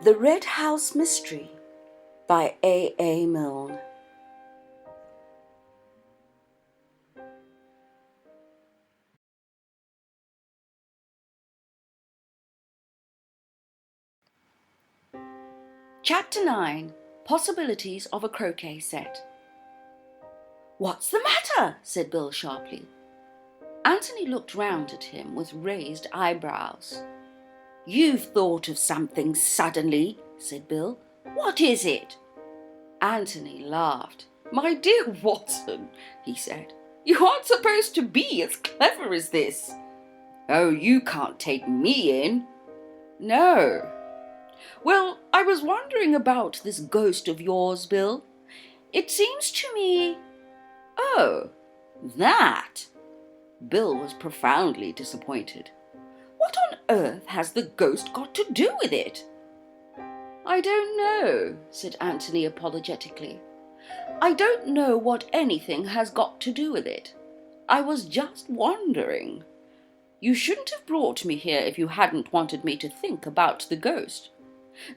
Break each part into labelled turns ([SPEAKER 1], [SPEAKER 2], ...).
[SPEAKER 1] The Red House Mystery by A. Milne. Chapter 9. Possibilities of a Croquet Set. "What's the matter?" said Bill sharply. Anthony looked round at him with raised eyebrows. "You've thought of something suddenly," said Bill. "What is it?" Anthony laughed. "My dear Watson," he said, "you aren't supposed to be as clever as this." "Oh, you can't take me in." "No." "Well, I was wondering about this ghost of yours, Bill. It seems to me—" "Oh, that!" Bill was profoundly disappointed. "What on earth has the ghost got to do with it?" "I don't know," said Anthony apologetically. "I don't know what anything has got to do with it. I was just wondering. You shouldn't have brought me here if you hadn't wanted me to think about the ghost.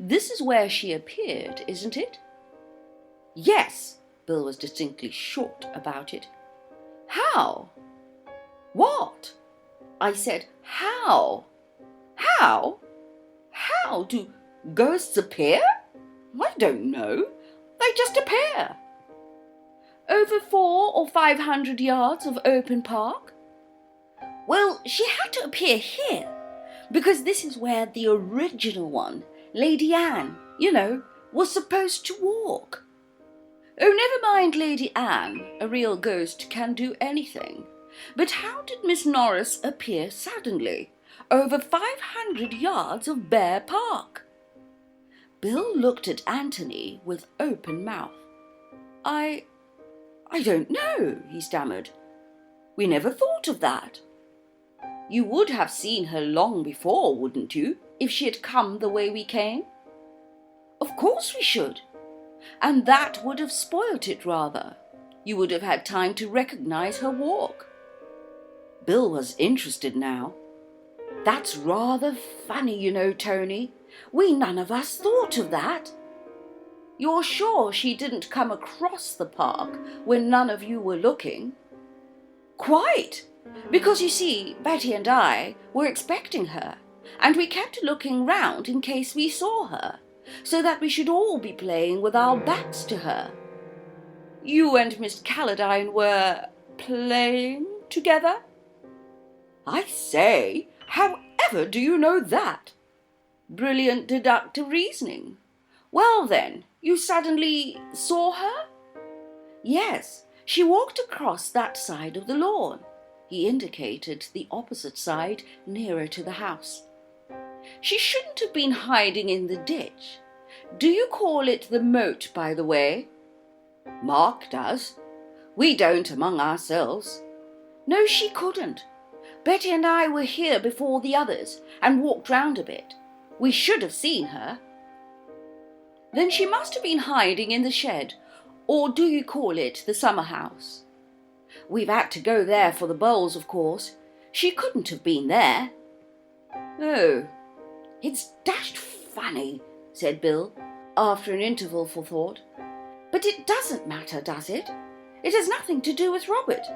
[SPEAKER 1] This is where she appeared, isn't it?" "Yes." Bill was distinctly short about it. "How?" "What?" "I said, how?" "How? How do ghosts appear?" "I don't know. They just appear." "Over 400 or 500 yards of open park?" "Well, she had to appear here, because this is where the original one, Lady Anne, was supposed to walk." "Oh, never mind Lady Anne. A real ghost can do anything. But how did Miss Norris appear suddenly, over 500 yards of bare park?" Bill looked at Anthony with open mouth. I don't know," he stammered. "We never thought of that." "You would have seen her long before, wouldn't you, if she had come the way we came?" "Of course we should. And that would have spoilt it rather. You would have had time to recognize her walk." Bill was interested now. "That's rather funny, Tony. We none of us thought of that." "You're sure she didn't come across the park when none of you were looking?" "Quite. Because, you see, Betty and I were expecting her, and we kept looking round in case we saw her, so that we should all be playing with our backs to her." "You and Miss Calladine were playing together?" "I say, however do you know that?" "Brilliant deductive reasoning. Well then, you suddenly saw her?" "Yes, she walked across that side of the lawn." He indicated the opposite side, nearer to the house. "She shouldn't have been hiding in the ditch. Do you call it the moat, by the way?" "Mark does. We don't among ourselves." "No, she couldn't. Betty and I were here before the others and walked round a bit. We should have seen her." "Then she must have been hiding in the shed, or do you call it the summer house?" "We've had to go there for the bowls, of course. She couldn't have been there." "Oh, it's dashed funny," said Bill, after an interval for thought. "But it doesn't matter, does it? It has nothing to do with Robert."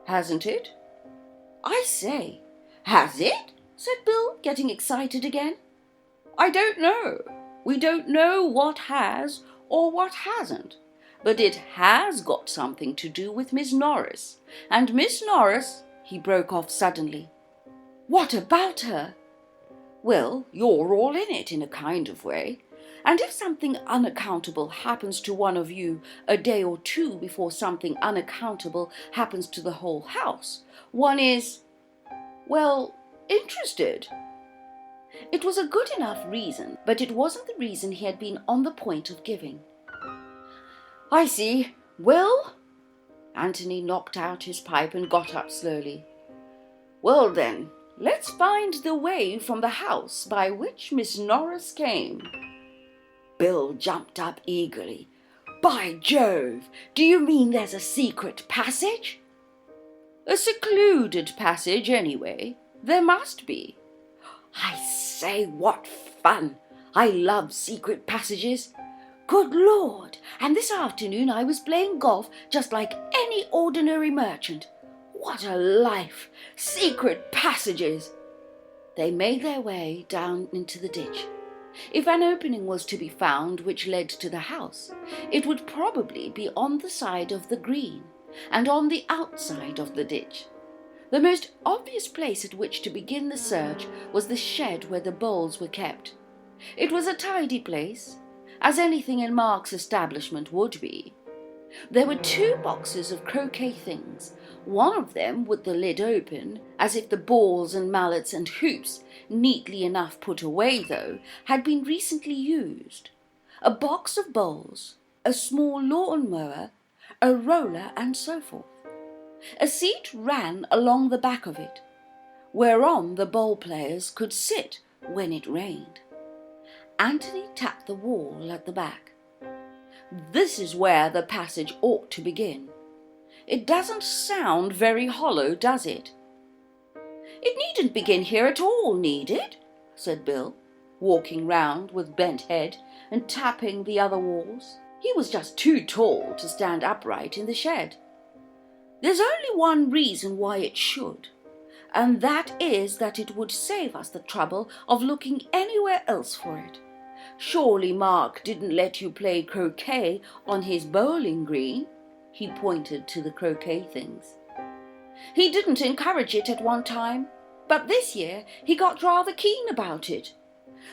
[SPEAKER 1] "Hasn't it?" "I say, has it?" said Bill, getting excited again. "I don't know. We don't know what has or what hasn't. But it has got something to do with Miss Norris. And Miss Norris—" He broke off suddenly. "What about her?" "Well, you're all in it in a kind of way. And if something unaccountable happens to one of you a day or two before something unaccountable happens to the whole house, one is, well, interested." It was a good enough reason, but it wasn't the reason he had been on the point of giving. "I see. Well?" Anthony knocked out his pipe and got up slowly. "Well then, let's find the way from the house by which Miss Norris came." Bill jumped up eagerly. "By Jove! Do you mean there's a secret passage?" "A secluded passage, anyway. There must be." "I say, what fun! I love secret passages. Good Lord, and this afternoon I was playing golf just like any ordinary merchant. What a life! Secret passages! They made their way down into the ditch. If an opening was to be found which led to the house, it would probably be on the side of the green and on the outside of the ditch. The most obvious place at which to begin the search was the shed where the bowls were kept. It was a tidy place, as anything in Mark's establishment would be. There were 2 boxes of croquet things, one of them with the lid open, as if the balls and mallets and hoops, neatly enough put away though, had been recently used. A box of bowls, a small lawn mower, a roller, and so forth. A seat ran along the back of it, whereon the bowl players could sit when it rained. Anthony tapped the wall at the back. This is where the passage ought to begin. It doesn't sound very hollow, does it? It needn't begin here at all, need it? Said Bill, walking round with bent head and tapping the other walls. He was just too tall to stand upright in the shed. There's only one reason why it should, and that is that it would save us the trouble of looking anywhere else for it. Surely Mark didn't let you play croquet on his bowling green? He pointed to the croquet things. He didn't encourage it at one time, but this year he got rather keen about it.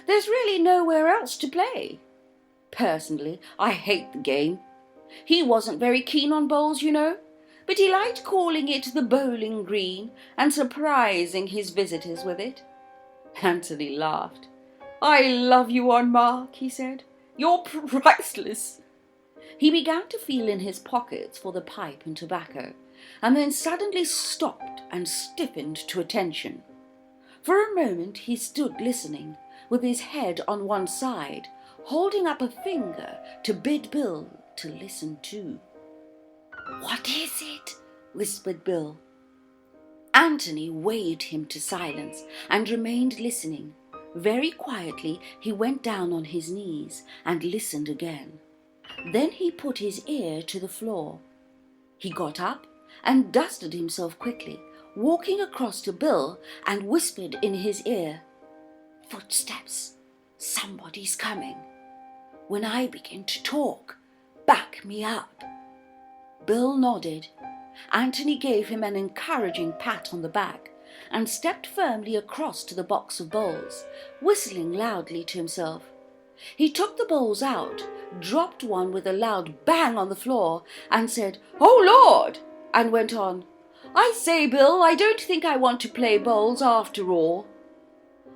[SPEAKER 1] There's really nowhere else to play. Personally, I hate the game. He wasn't very keen on bowls, you know, but he liked calling it the bowling green and surprising his visitors with it. Anthony laughed. I love you on Mark, he said. You're priceless. He began to feel in his pockets for the pipe and tobacco, and then suddenly stopped and stiffened to attention. For a moment he stood listening, with his head on one side, holding up a finger to bid Bill to listen too. What is it? Whispered Bill. Anthony waved him to silence and remained listening. Very quietly he went down on his knees and listened again. Then he put his ear to the floor. He got up and dusted himself quickly, walking across to Bill and whispered in his ear, Footsteps. Somebody's coming. When I begin to talk, back me up. Bill nodded. Anthony gave him an encouraging pat on the back and stepped firmly across to the box of bowls, whistling loudly to himself. He took the bowls out, dropped one with a loud bang on the floor, and said, Oh, Lord! And went on, I say, Bill, I don't think I want to play bowls after all.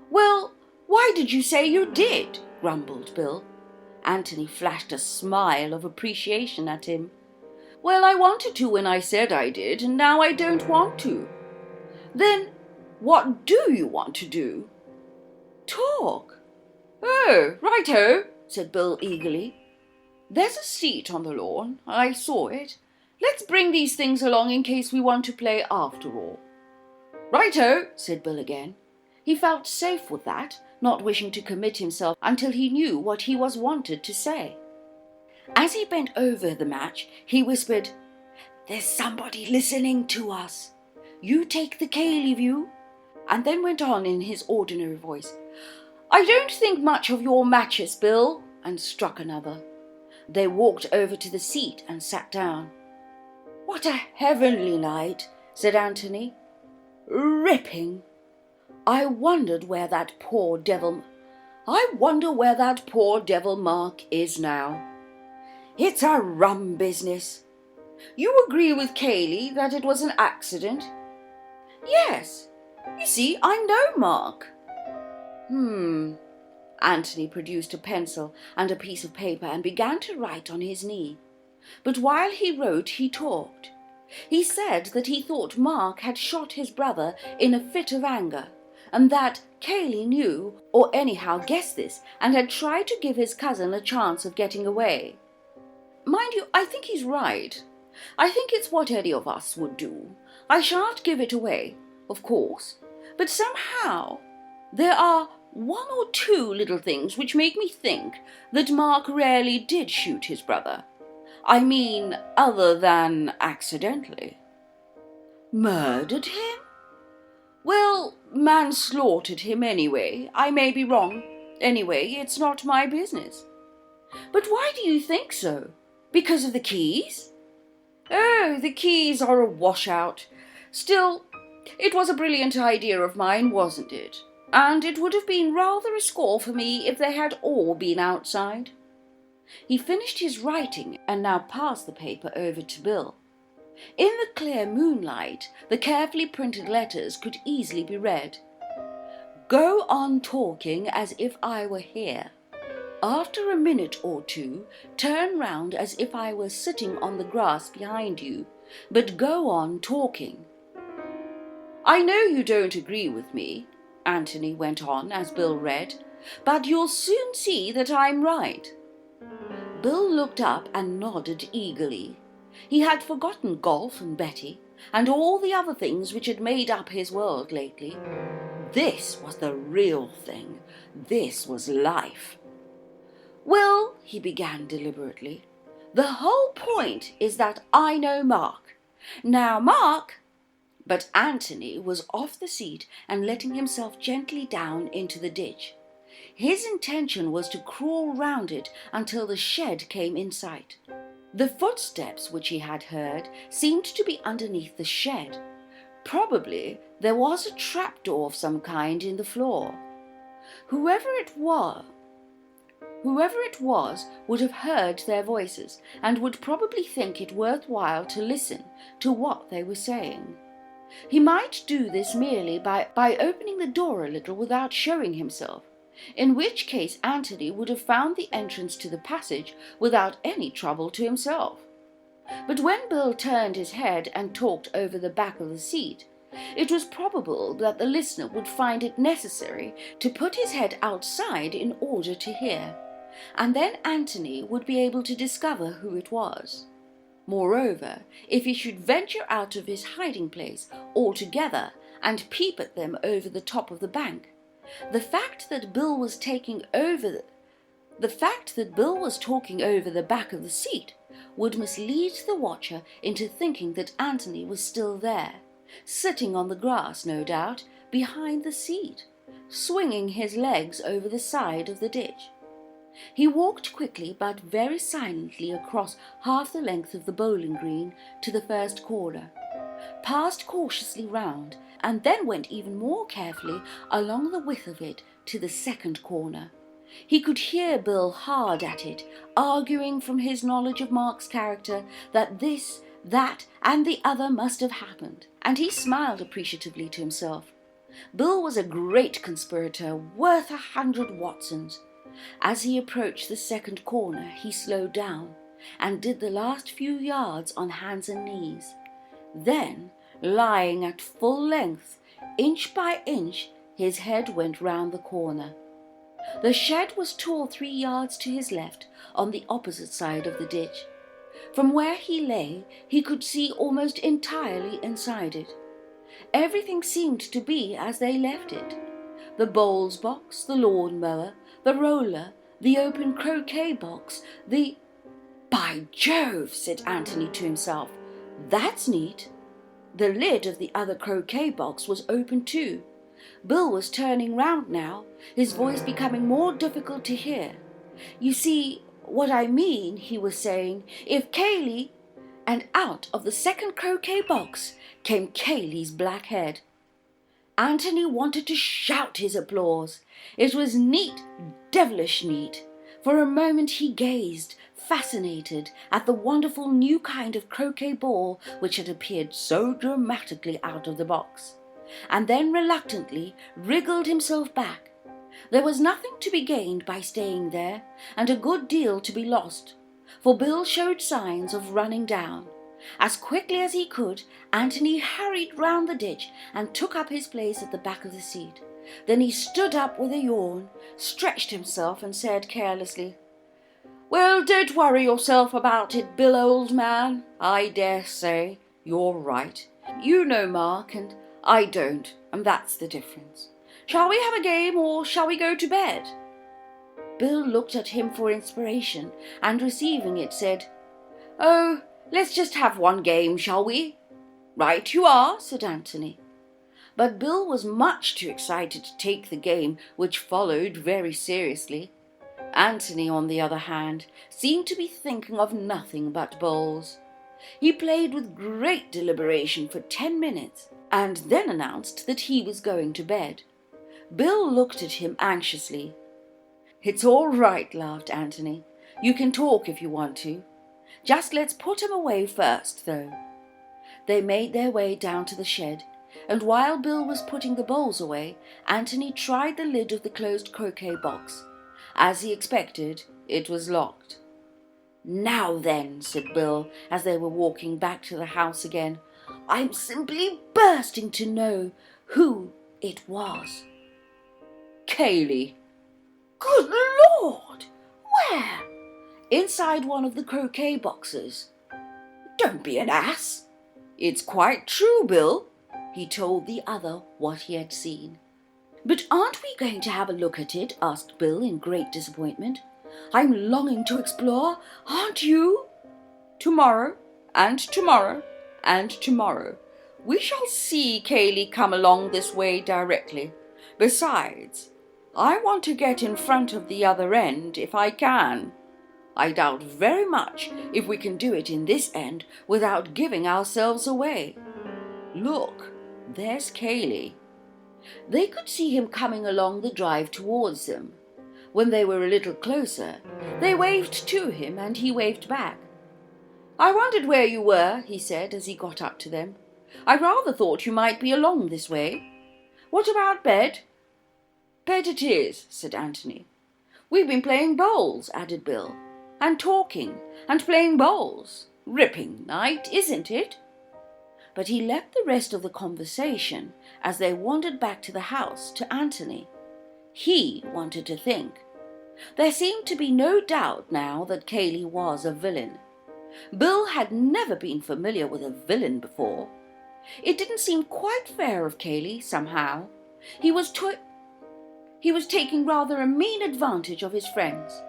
[SPEAKER 1] Well, why did you say you did? Grumbled Bill. Anthony flashed a smile of appreciation at him. Well, I wanted to when I said I did, and now I don't want to. Then what do you want to do? Talk. Oh, righto, said Bill eagerly. There's a seat on the lawn. I saw it. Let's bring these things along in case we want to play after all. Righto, said Bill again. He felt safe with that, not wishing to commit himself until he knew what he was wanted to say. As he bent over the match, he whispered, There's somebody listening to us. You take the Cayley view, and then went on in his ordinary voice, I don't think much of your matches, Bill, and struck another. They walked over to the seat and sat down. What a heavenly night, said Anthony. Ripping. I wonder where that poor devil Mark is now. It's a rum business. You agree with Cayley that it was an accident? Yes. You see, I know Mark. Anthony produced a pencil and a piece of paper and began to write on his knee. But while he wrote, he talked. He said that he thought Mark had shot his brother in a fit of anger, and that Cayley knew, or anyhow guessed this, and had tried to give his cousin a chance of getting away. Mind you, I think he's right. I think it's what any of us would do. I shan't give it away, of course, but somehow there are one or two little things which make me think that Mark rarely did shoot his brother. I mean, other than accidentally. Murdered him? Well, manslaughtered him anyway. I may be wrong. Anyway, it's not my business. But why do you think so? Because of the keys? Oh, the keys are a washout. Still, it was a brilliant idea of mine, wasn't it? And it would have been rather a score for me if they had all been outside. He finished his writing and now passed the paper over to Bill. In the clear moonlight, the carefully printed letters could easily be read. Go on talking as if I were here. After a minute or two, turn round as if I were sitting on the grass behind you, but go on talking. I know you don't agree with me, Anthony went on as Bill read, but you'll soon see that I'm right. Bill looked up and nodded eagerly. He had forgotten golf and Betty, and all the other things which had made up his world lately. This was the real thing. This was life. Well, he began deliberately, the whole point is that I know Mark. Now, Mark... But Anthony was off the seat and letting himself gently down into the ditch. His intention was to crawl round it until the shed came in sight. The footsteps which he had heard seemed to be underneath the shed. Probably there was a trapdoor of some kind in the floor. Whoever it was would have heard their voices and would probably think it worthwhile to listen to what they were saying. He might do this merely by opening the door a little without showing himself, in which case Anthony would have found the entrance to the passage without any trouble to himself. But when Bill turned his head and talked over the back of the seat, it was probable that the listener would find it necessary to put his head outside in order to hear, and then Anthony would be able to discover who it was. Moreover, if he should venture out of his hiding place altogether and peep at them over the top of the bank, the fact that Bill was talking over the back of the seat would mislead the watcher into thinking that Anthony was still there, sitting on the grass, no doubt, behind the seat, swinging his legs over the side of the ditch. He walked quickly but very silently across half the length of the bowling green to the first corner, passed cautiously round, and then went even more carefully along the width of it to the second corner. He could hear Bill hard at it, arguing from his knowledge of Mark's character that this, that, and the other must have happened, and he smiled appreciatively to himself. Bill was a great conspirator, worth 100 Watsons. As he approached the second corner, he slowed down and did the last few yards on hands and knees. Then, lying at full length, inch by inch, his head went round the corner. The shed was 2 or 3 yards to his left, on the opposite side of the ditch. From where he lay, he could see almost entirely inside it. Everything seemed to be as they left it. The bowls box, the lawn-mower, the roller, the open croquet box, the... "By Jove," said Anthony to himself, "that's neat." The lid of the other croquet box was open too. Bill was turning round now, his voice becoming more difficult to hear. "You see what I mean," he was saying, "if Cayley..." And out of the second croquet box came Cayley's black head. Anthony wanted to shout his applause. It was neat, devilish neat. For a moment he gazed, fascinated, at the wonderful new kind of croquet ball which had appeared so dramatically out of the box, and then reluctantly wriggled himself back. There was nothing to be gained by staying there, and a good deal to be lost, for Bill showed signs of running down. As quickly as he could, Anthony hurried round the ditch and took up his place at the back of the seat. Then he stood up with a yawn, stretched himself and said carelessly, "Well, don't worry yourself about it, Bill, old man. I dare say you're right. You know Mark and I don't, and that's the difference. Shall we have a game or shall we go to bed? Bill looked at him for inspiration and receiving it said, Oh, let's just have one game, shall we? Right you are, said Anthony. But Bill was much too excited to take the game which followed very seriously. Anthony, on the other hand, seemed to be thinking of nothing but bowls. He played with great deliberation for 10 minutes and then announced that he was going to bed. Bill looked at him anxiously. It's all right, laughed Anthony. You can talk if you want to. Just let's put him away first, though. They made their way down to the shed, and while Bill was putting the bowls away, Anthony tried the lid of the closed croquet box. As he expected, it was locked. Now then, said Bill, as they were walking back to the house again, I'm simply bursting to know who it was. Kaylee. Good Lord! Where? Inside one of the croquet boxes. Don't be an ass. It's quite true, Bill. He told the other what he had seen. But aren't we going to have a look at it? Asked Bill in great disappointment. I'm longing to explore, aren't you? Tomorrow, and tomorrow, and tomorrow. We shall see Kaylee come along this way directly. Besides, I want to get in front of the other end if I can. I doubt very much if we can do it in this end without giving ourselves away. Look, there's Kaylee. They could see him coming along the drive towards them. When they were a little closer, they waved to him and he waved back. I wondered where you were, he said as he got up to them. I rather thought you might be along this way. What about bed? Bed it is, said Anthony. We've been playing bowls, added Bill, and talking, and playing bowls. Ripping night, isn't it? But he left the rest of the conversation as they wandered back to the house to Anthony. He wanted to think. There seemed to be no doubt now that Kaylee was a villain. Bill had never been familiar with a villain before. It didn't seem quite fair of Kaylee, somehow. He was taking rather a mean advantage of his friends.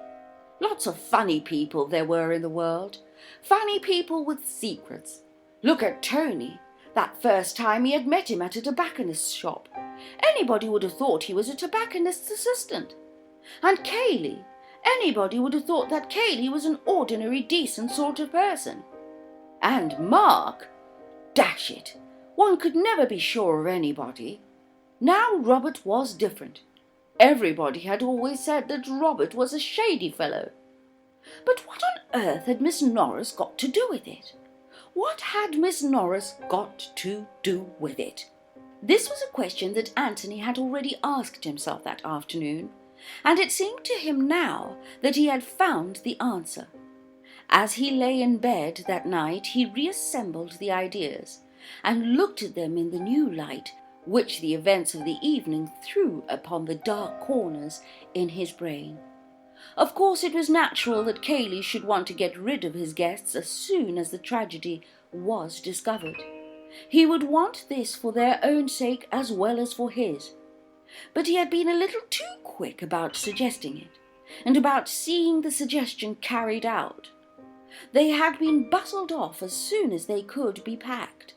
[SPEAKER 1] Lots of funny people there were in the world. Funny people with secrets. Look at Tony. That first time he had met him at a tobacconist's shop. Anybody would have thought he was a tobacconist's assistant. And Kaylee. Anybody would have thought that Kaylee was an ordinary, decent sort of person. And Mark. Dash it. One could never be sure of anybody. Now Robert was different. Everybody had always said that Robert was a shady fellow. But what on earth had Miss Norris got to do with it? What had Miss Norris got to do with it? This was a question that Anthony had already asked himself that afternoon, and it seemed to him now that he had found the answer. As he lay in bed that night, he reassembled the ideas and looked at them in the new light which the events of the evening threw upon the dark corners in his brain. Of course, it was natural that Kaylee should want to get rid of his guests as soon as the tragedy was discovered. He would want this for their own sake as well as for his. But he had been a little too quick about suggesting it, and about seeing the suggestion carried out. They had been bustled off as soon as they could be packed.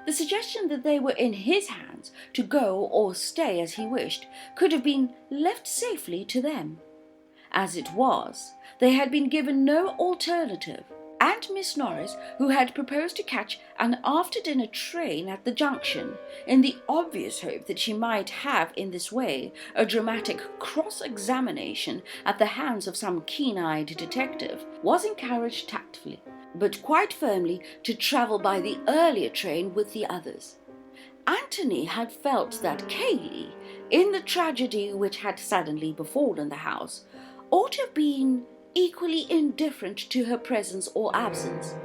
[SPEAKER 1] The suggestion that they were in his hands to go or stay as he wished could have been left safely to them. As it was, they had been given no alternative, and Miss Norris, who had proposed to catch an after-dinner train at the junction, in the obvious hope that she might have in this way a dramatic cross-examination at the hands of some keen-eyed detective, was encouraged tactfully, but quite firmly, to travel by the earlier train with the others. Anthony had felt that Kaylee, in the tragedy which had suddenly befallen the house, ought to have been equally indifferent to her presence or absence.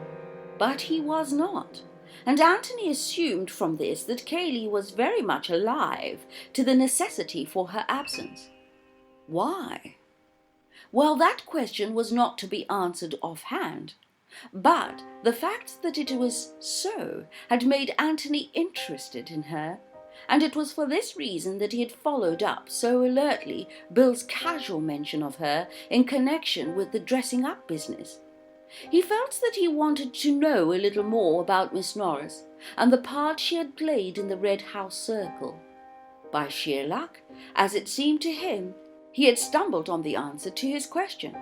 [SPEAKER 1] But he was not, and Anthony assumed from this that Kaylee was very much alive to the necessity for her absence. Why? Well, that question was not to be answered offhand, but the fact that it was so had made Anthony interested in her, and it was for this reason that he had followed up so alertly Bill's casual mention of her in connection with the dressing up business. He felt that he wanted to know a little more about Miss Norris and the part she had played in the Red House circle. By sheer luck, as it seemed to him, he had stumbled on the answer to his question.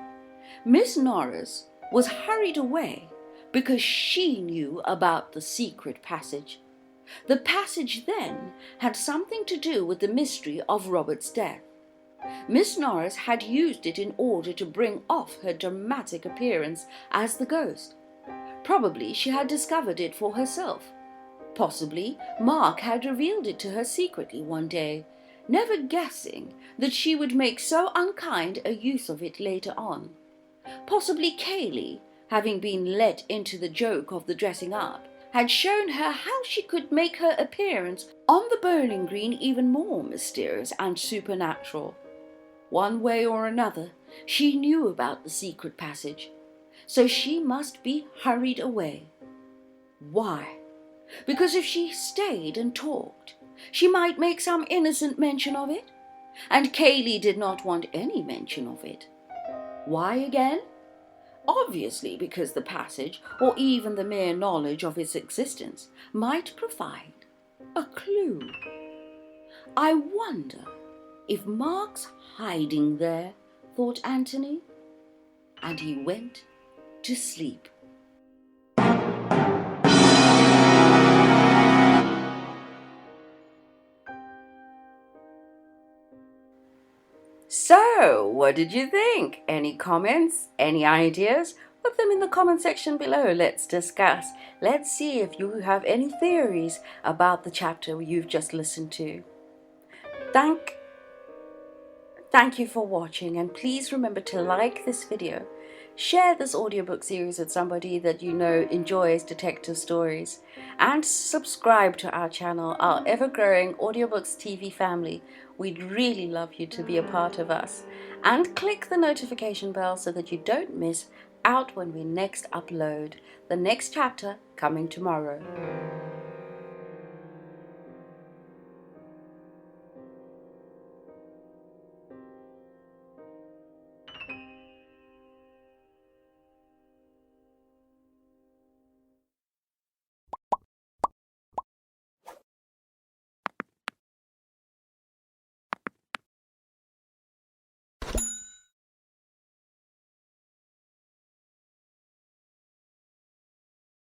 [SPEAKER 1] Miss Norris was hurried away because she knew about the secret passage. The passage then had something to do with the mystery of Robert's death. Miss Norris had used it in order to bring off her dramatic appearance as the ghost. Probably she had discovered it for herself. Possibly Mark had revealed it to her secretly one day, never guessing that she would make so unkind a use of it later on. Possibly Kaylee, having been let into the joke of the dressing up, had shown her how she could make her appearance on the bowling green even more mysterious and supernatural. One way or another, she knew about the secret passage, so she must be hurried away. Why? Because if she stayed and talked, she might make some innocent mention of it, and Kaylee did not want any mention of it. Why again? Obviously because the passage, or even the mere knowledge of its existence, might provide a clue. I wonder if Mark's hiding there, thought Anthony, and he went to sleep. So, what did you think? Any comments? Any ideas? Put them in the comment section below. Let's discuss. Let's see if you have any theories about the chapter you've just listened to. Thank you for watching, and please remember to like this video. Share this audiobook series with somebody that you know enjoys detective stories, and subscribe to our channel, our ever-growing Audiobooks TV family. We'd really love you to be a part of us. And click the notification bell so that you don't miss out when we next upload. The next chapter coming tomorrow.